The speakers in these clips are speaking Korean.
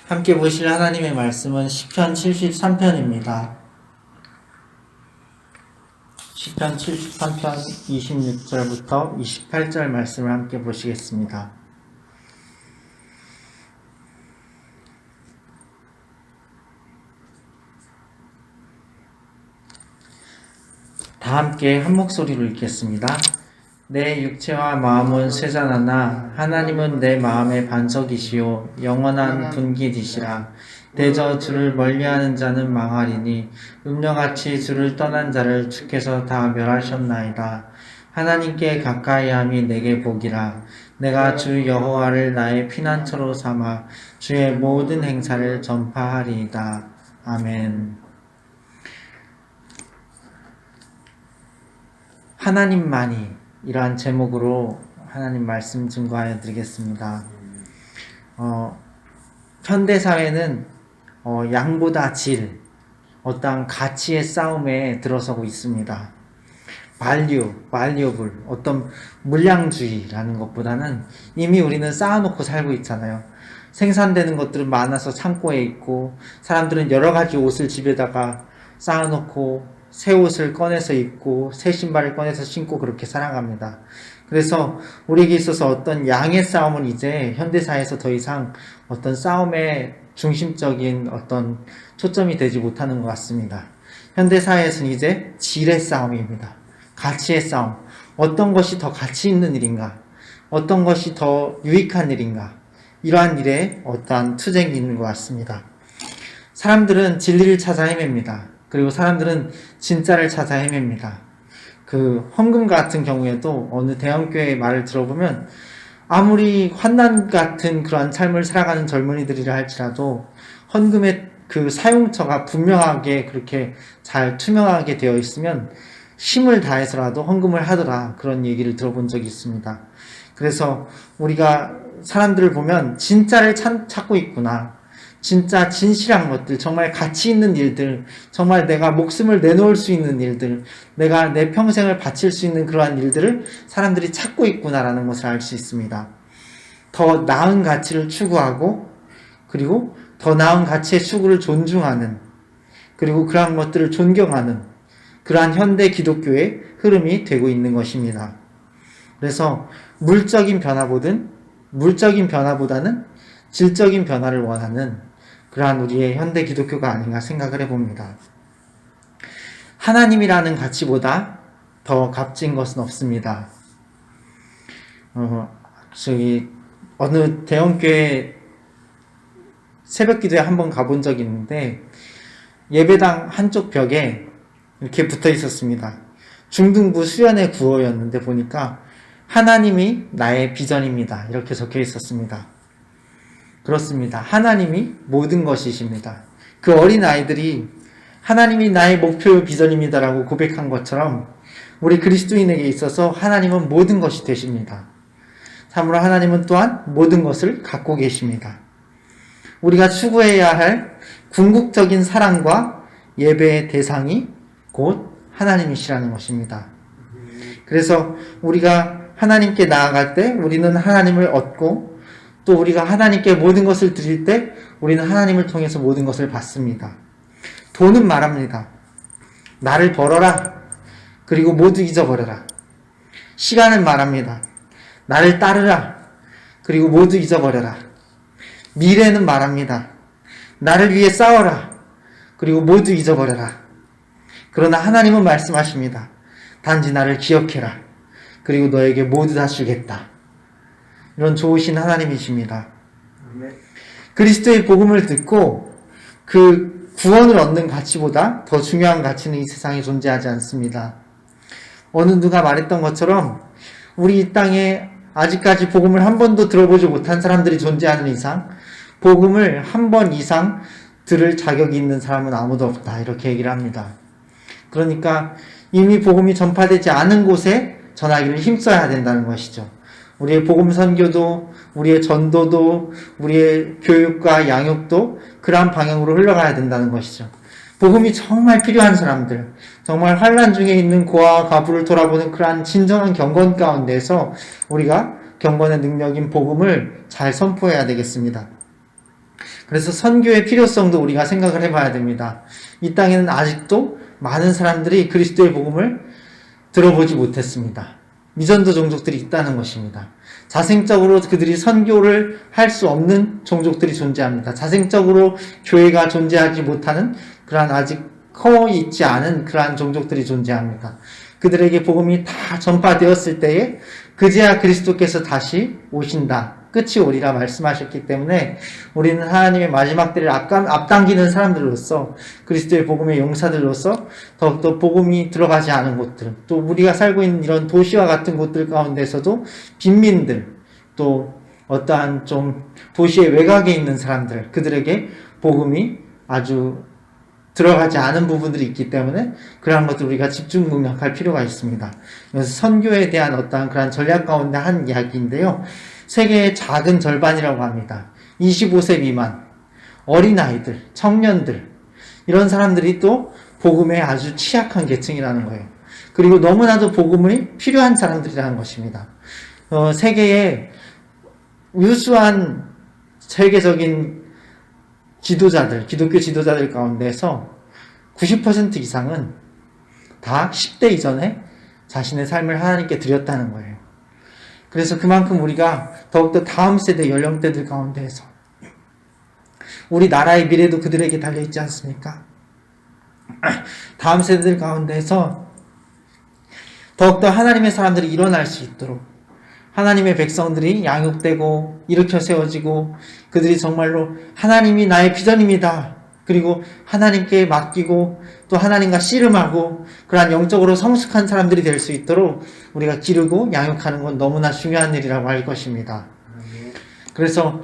함께 보실 하나님의 말씀은 시편 73편입니다. 시편 73편 26절부터 28절 말씀을 함께 보시겠습니다. 다 함께 한 목소리로 읽겠습니다. 내 육체와 마음은 쇠잔하나 하나님은 내 마음의 반석이시요 영원한 분깃이시라. 대저 주를 멀리하는 자는 망하리니 음녀같이 주를 떠난 자를 주께서 다 멸하셨나이다. 하나님께 가까이함이 내게 복이라. 내가 주 여호와를 나의 피난처로 삼아 주의 모든 행사를 전파하리이다. 아멘. 하나님만이 이러한 제목으로 하나님 말씀 증거하여 드리겠습니다. 현대사회는 양보다 질, 어떠한 가치의 싸움에 들어서고 있습니다. valuable, 어떤 물량주의라는 것보다는 이미 우리는 쌓아놓고 살고 있잖아요. 생산되는 것들은 많아서 창고에 있고, 사람들은 여러 가지 옷을 집에다가 쌓아놓고 새 옷을 꺼내서 입고 새 신발을 꺼내서 신고 그렇게 살아갑니다. 그래서 우리에게 있어서 어떤 양의 싸움은 이제 현대사회에서 더 이상 어떤 싸움의 중심적인 어떤 초점이 되지 못하는 것 같습니다. 현대사회에서는 이제 질의 싸움입니다. 가치의 싸움. 어떤 것이 더 가치 있는 일인가? 어떤 것이 더 유익한 일인가? 이러한 일에 어떠한 투쟁이 있는 것 같습니다. 사람들은 진리를 찾아 헤맵니다. 그리고 사람들은 진짜를 찾아 헤맵니다. 헌금 같은 경우에도 어느 대형교회의 말을 들어보면 아무리 환난 같은 그러한 삶을 살아가는 젊은이들이라 할지라도 헌금의 사용처가 분명하게 그렇게 잘 투명하게 되어 있으면 힘을 다해서라도 헌금을 하더라, 그런 얘기를 들어본 적이 있습니다. 그래서 우리가 사람들을 보면 진짜를 찾고 있구나, 진짜 진실한 것들, 정말 가치 있는 일들, 정말 내가 목숨을 내놓을 수 있는 일들, 내가 내 평생을 바칠 수 있는 그러한 일들을 사람들이 찾고 있구나라는 것을 알 수 있습니다. 더 나은 가치를 추구하고, 그리고 더 나은 가치의 추구를 존중하는, 그리고 그러한 것들을 존경하는 그러한 현대 기독교의 흐름이 되고 있는 것입니다. 그래서 물적인 변화보다는 질적인 변화를 원하는 그러한 우리의 현대 기독교가 아닌가 생각을 해봅니다. 하나님이라는 가치보다 더 값진 것은 없습니다. 어느 대형교회 새벽 기도에 한번 가본 적이 있는데, 예배당 한쪽 벽에 이렇게 붙어 있었습니다. 중등부 수련회 구호였는데 보니까 하나님이 나의 비전입니다, 이렇게 적혀 있었습니다. 그렇습니다. 하나님이 모든 것이십니다. 그 어린 아이들이 하나님이 나의 목표 비전입니다라고 고백한 것처럼 우리 그리스도인에게 있어서 하나님은 모든 것이 되십니다. 참으로 하나님은 또한 모든 것을 갖고 계십니다. 우리가 추구해야 할 궁극적인 사랑과 예배의 대상이 곧 하나님이시라는 것입니다. 그래서 우리가 하나님께 나아갈 때 우리는 하나님을 얻고, 또 우리가 하나님께 모든 것을 드릴 때 우리는 하나님을 통해서 모든 것을 받습니다. 돈은 말합니다. 나를 벌어라, 그리고 모두 잊어버려라. 시간은 말합니다. 나를 따르라, 그리고 모두 잊어버려라. 미래는 말합니다. 나를 위해 싸워라, 그리고 모두 잊어버려라. 그러나 하나님은 말씀하십니다. 단지 나를 기억해라, 그리고 너에게 모두 다 주겠다. 이런 좋으신 하나님이십니다. 그리스도의 복음을 듣고 그 구원을 얻는 가치보다 더 중요한 가치는 이 세상에 존재하지 않습니다. 어느 누가 말했던 것처럼 우리 이 땅에 아직까지 복음을 한 번도 들어보지 못한 사람들이 존재하는 이상 복음을 한 번 이상 들을 자격이 있는 사람은 아무도 없다, 이렇게 얘기를 합니다. 그러니까 이미 복음이 전파되지 않은 곳에 전하기를 힘써야 된다는 것이죠. 우리의 복음 선교도, 우리의 전도도, 우리의 교육과 양육도 그러한 방향으로 흘러가야 된다는 것이죠. 복음이 정말 필요한 사람들, 정말 환난 중에 있는 고아와 과부를 돌아보는 그러한 진정한 경건 가운데서 우리가 경건의 능력인 복음을 잘 선포해야 되겠습니다. 그래서 선교의 필요성도 우리가 생각을 해봐야 됩니다. 이 땅에는 아직도 많은 사람들이 그리스도의 복음을 들어보지 못했습니다. 미전도 종족들이 있다는 것입니다. 자생적으로 그들이 선교를 할 수 없는 종족들이 존재합니다. 자생적으로 교회가 존재하지 못하는 그러한 아직 커 있지 않은 그러한 종족들이 존재합니다. 그들에게 복음이 다 전파되었을 때에 그제야 그리스도께서 다시 오신다. 끝이 오리라 말씀하셨기 때문에 우리는 하나님의 마지막 때를 앞당기는 사람들로서 그리스도의 복음의 용사들로서 더욱더 복음이 들어가지 않은 곳들, 또 우리가 살고 있는 이런 도시와 같은 곳들 가운데서도 빈민들, 또 어떠한 좀 도시의 외곽에 있는 사람들, 그들에게 복음이 아주 들어가지 않은 부분들이 있기 때문에 그러한 것들 우리가 집중 공략할 필요가 있습니다. 그래서 선교에 대한 어떠한 그런 전략 가운데 한 이야기인데요. 세계의 작은 절반이라고 합니다. 25세 미만, 어린아이들, 청년들, 이런 사람들이 또 복음에 아주 취약한 계층이라는 거예요. 그리고 너무나도 복음이 필요한 사람들이라는 것입니다. 세계의 유수한 세계적인 지도자들, 기독교 지도자들 가운데서 90% 이상은 다 10대 이전에 자신의 삶을 하나님께 드렸다는 거예요. 그래서 그만큼 우리가 더욱더 다음 세대 연령대들 가운데에서 우리 나라의 미래도 그들에게 달려있지 않습니까? 다음 세대들 가운데에서 더욱더 하나님의 사람들이 일어날 수 있도록 하나님의 백성들이 양육되고 일으켜 세워지고 그들이 정말로 하나님이 나의 비전입니다. 그리고 하나님께 맡기고 또 하나님과 씨름하고 그러한 영적으로 성숙한 사람들이 될 수 있도록 우리가 기르고 양육하는 건 너무나 중요한 일이라고 할 것입니다. 그래서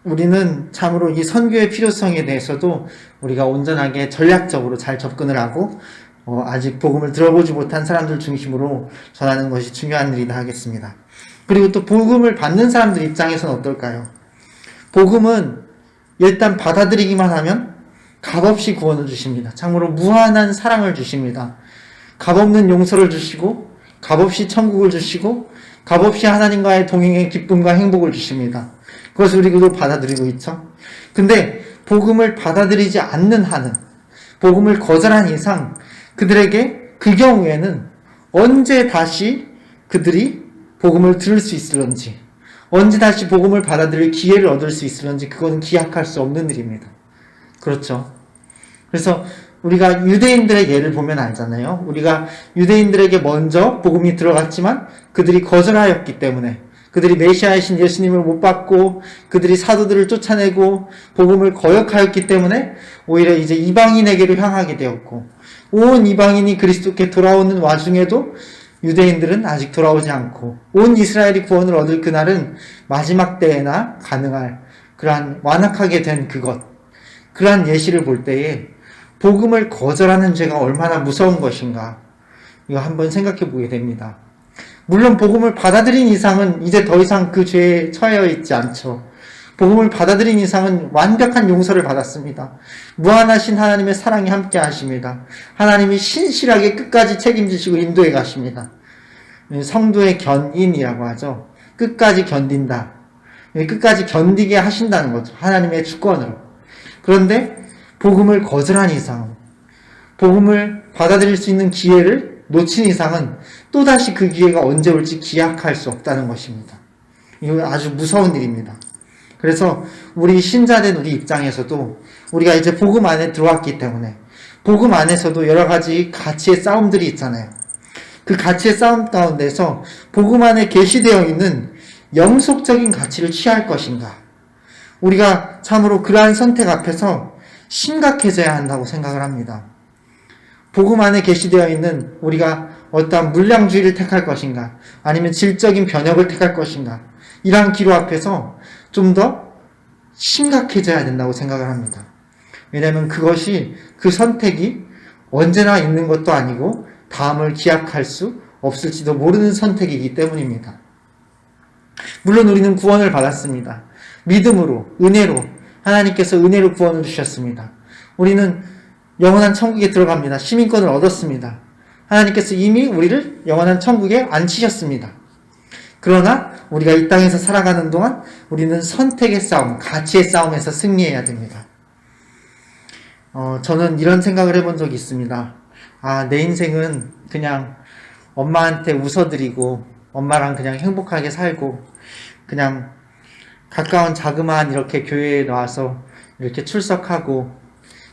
우리는 참으로 이 선교의 필요성에 대해서도 우리가 온전하게 전략적으로 잘 접근을 하고 아직 복음을 들어보지 못한 사람들 중심으로 전하는 것이 중요한 일이다 하겠습니다. 그리고 또 복음을 받는 사람들 입장에서는 어떨까요? 복음은 일단 받아들이기만 하면 값없이 구원을 주십니다. 참으로 무한한 사랑을 주십니다. 값없는 용서를 주시고 값없이 천국을 주시고 값없이 하나님과의 동행의 기쁨과 행복을 주십니다. 그것을 우리도 받아들이고 있죠. 근데 복음을 받아들이지 않는 한은, 복음을 거절한 이상 그들에게 그 경우에는 언제 다시 그들이 복음을 들을 수 있을런지, 언제 다시 복음을 받아들일 기회를 얻을 수 있을런지 그건 기약할 수 없는 일입니다. 그렇죠. 그래서 우리가 유대인들의 예를 보면 알잖아요. 우리가 유대인들에게 먼저 복음이 들어갔지만 그들이 거절하였기 때문에, 그들이 메시아이신 예수님을 못 받고 그들이 사도들을 쫓아내고 복음을 거역하였기 때문에 오히려 이제 이방인에게로 향하게 되었고, 온 이방인이 그리스도께 돌아오는 와중에도 유대인들은 아직 돌아오지 않고 온 이스라엘이 구원을 얻을 그날은 마지막 때에나 가능할 그러한 완악하게 된 그러한 예시를 볼 때에 복음을 거절하는 죄가 얼마나 무서운 것인가, 이거 한번 생각해 보게 됩니다. 물론 복음을 받아들인 이상은 이제 더 이상 그 죄에 처해 있지 않죠. 복음을 받아들인 이상은 완벽한 용서를 받았습니다. 무한하신 하나님의 사랑이 함께 하십니다. 하나님이 신실하게 끝까지 책임지시고 인도해 가십니다. 성도의 견인이라고 하죠. 끝까지 견딘다. 끝까지 견디게 하신다는 거죠. 하나님의 주권으로. 그런데 복음을 거절한 이상, 복음을 받아들일 수 있는 기회를 놓친 이상은 또다시 그 기회가 언제 올지 기약할 수 없다는 것입니다. 이건 아주 무서운 일입니다. 그래서 우리 신자된 우리 입장에서도 우리가 이제 복음 안에 들어왔기 때문에 복음 안에서도 여러 가지 가치의 싸움들이 있잖아요. 그 가치의 싸움 가운데서 복음 안에 계시되어 있는 영속적인 가치를 취할 것인가, 우리가 참으로 그러한 선택 앞에서 심각해져야 한다고 생각을 합니다. 복음 안에 계시되어 있는 우리가 어떠한 물량주의를 택할 것인가, 아니면 질적인 변혁을 택할 것인가, 이러한 기로 앞에서 좀 더 심각해져야 된다고 생각을 합니다. 왜냐하면 그것이, 그 선택이 언제나 있는 것도 아니고 다음을 기약할 수 없을지도 모르는 선택이기 때문입니다. 물론 우리는 구원을 받았습니다. 믿음으로, 은혜로, 하나님께서 은혜로 구원을 주셨습니다. 우리는 영원한 천국에 들어갑니다. 시민권을 얻었습니다. 하나님께서 이미 우리를 영원한 천국에 앉히셨습니다. 그러나 우리가 이 땅에서 살아가는 동안 우리는 선택의 싸움, 가치의 싸움에서 승리해야 됩니다. 저는 이런 생각을 해본 적이 있습니다. 내 인생은 그냥 엄마한테 웃어드리고 엄마랑 그냥 행복하게 살고 그냥 가까운 자그마한 이렇게 교회에 나와서 이렇게 출석하고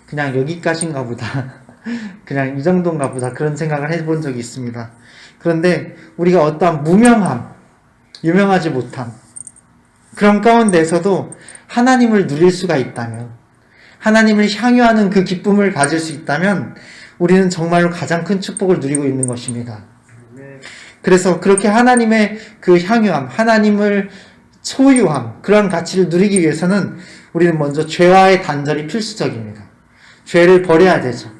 그냥 여기까지인가 보다. 그냥 이 정도인가 보다. 그런 생각을 해본 적이 있습니다. 그런데 우리가 어떠한 무명함, 유명하지 못함, 그런 가운데서도 하나님을 누릴 수가 있다면, 하나님을 향유하는 그 기쁨을 가질 수 있다면 우리는 정말로 가장 큰 축복을 누리고 있는 것입니다. 그래서 그렇게 하나님의 그 향유함, 하나님을 소유함, 그런 가치를 누리기 위해서는 우리는 먼저 죄와의 단절이 필수적입니다. 죄를 버려야 되죠.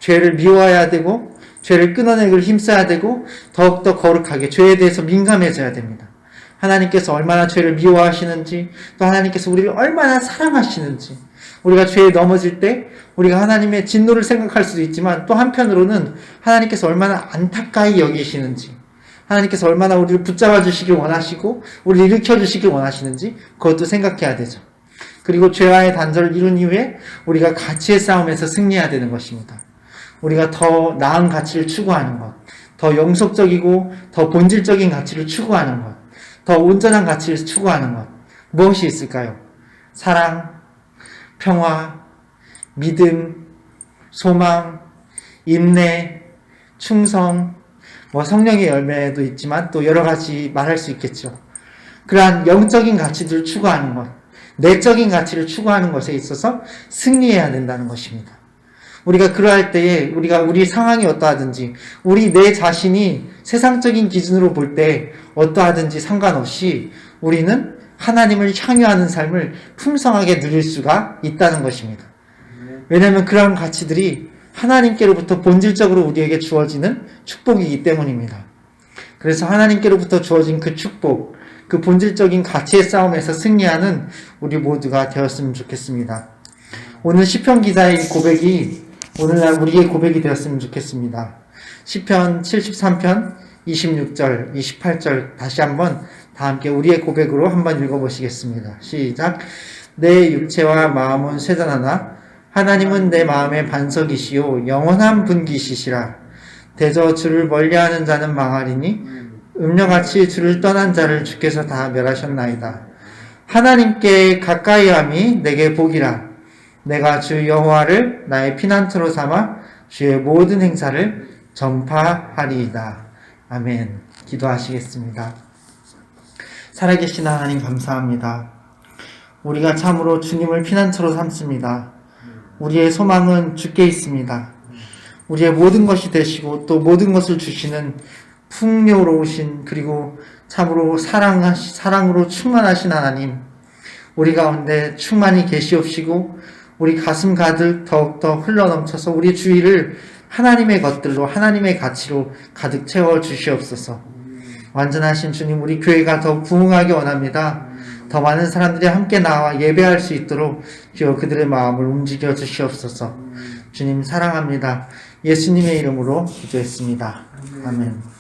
죄를 미워해야 되고 죄를 끊어내기를 힘써야 되고 더욱더 거룩하게 죄에 대해서 민감해져야 됩니다. 하나님께서 얼마나 죄를 미워하시는지, 또 하나님께서 우리를 얼마나 사랑하시는지, 우리가 죄에 넘어질 때 우리가 하나님의 진노를 생각할 수도 있지만 또 한편으로는 하나님께서 얼마나 안타까이 여기시는지, 하나님께서 얼마나 우리를 붙잡아 주시길 원하시고 우리를 일으켜 주시길 원하시는지 그것도 생각해야 되죠. 그리고 죄와의 단절을 이룬 이후에 우리가 가치의 싸움에서 승리해야 되는 것입니다. 우리가 더 나은 가치를 추구하는 것, 더 영속적이고 더 본질적인 가치를 추구하는 것, 더 온전한 가치를 추구하는 것, 무엇이 있을까요? 사랑, 평화, 믿음, 소망, 인내, 충성, 성령의 열매도 있지만 또 여러 가지 말할 수 있겠죠. 그러한 영적인 가치들을 추구하는 것, 내적인 가치를 추구하는 것에 있어서 승리해야 된다는 것입니다. 우리가 그러할 때에 우리 상황이 어떠하든지, 우리 내 자신이 세상적인 기준으로 볼 때 어떠하든지 상관없이 우리는 하나님을 향유하는 삶을 풍성하게 누릴 수가 있다는 것입니다. 왜냐하면 그러한 가치들이 하나님께로부터 본질적으로 우리에게 주어지는 축복이기 때문입니다. 그래서 하나님께로부터 주어진 그 축복, 그 본질적인 가치의 싸움에서 승리하는 우리 모두가 되었으면 좋겠습니다. 오늘 시편 기자의 고백이 오늘날 우리의 고백이 되었으면 좋겠습니다. 시편 73편 26절, 28절 다시 한번 다 함께 우리의 고백으로 한번 읽어보시겠습니다. 시작. 내 육체와 마음은 쇠잔하나 하나님은 내 마음의 반석이시요 영원한 분기시시라. 대저 주를 멀리하는 자는 망하리니 음녀같이 주를 떠난 자를 주께서 다 멸하셨나이다. 하나님께 가까이함이 내게 복이라. 내가 주 여호와를 나의 피난처로 삼아 주의 모든 행사를 전파하리이다. 아멘. 기도하시겠습니다. 살아계신 하나님 감사합니다. 우리가 참으로 주님을 피난처로 삼습니다. 우리의 소망은 주께 있습니다. 우리의 모든 것이 되시고 또 모든 것을 주시는 풍요로우신, 그리고 참으로 사랑으로 충만하신 하나님, 우리 가운데 충만히 계시옵시고 우리 가슴 가득 더욱더 흘러넘쳐서 우리 주위를 하나님의 것들로, 하나님의 가치로 가득 채워 주시옵소서. 완전하신 주님, 우리 교회가 더 부흥하기 원합니다. 더 많은 사람들이 함께 나와 예배할 수 있도록 주여 그들의 마음을 움직여 주시옵소서. 주님 사랑합니다. 예수님의 이름으로 기도했습니다. 아멘.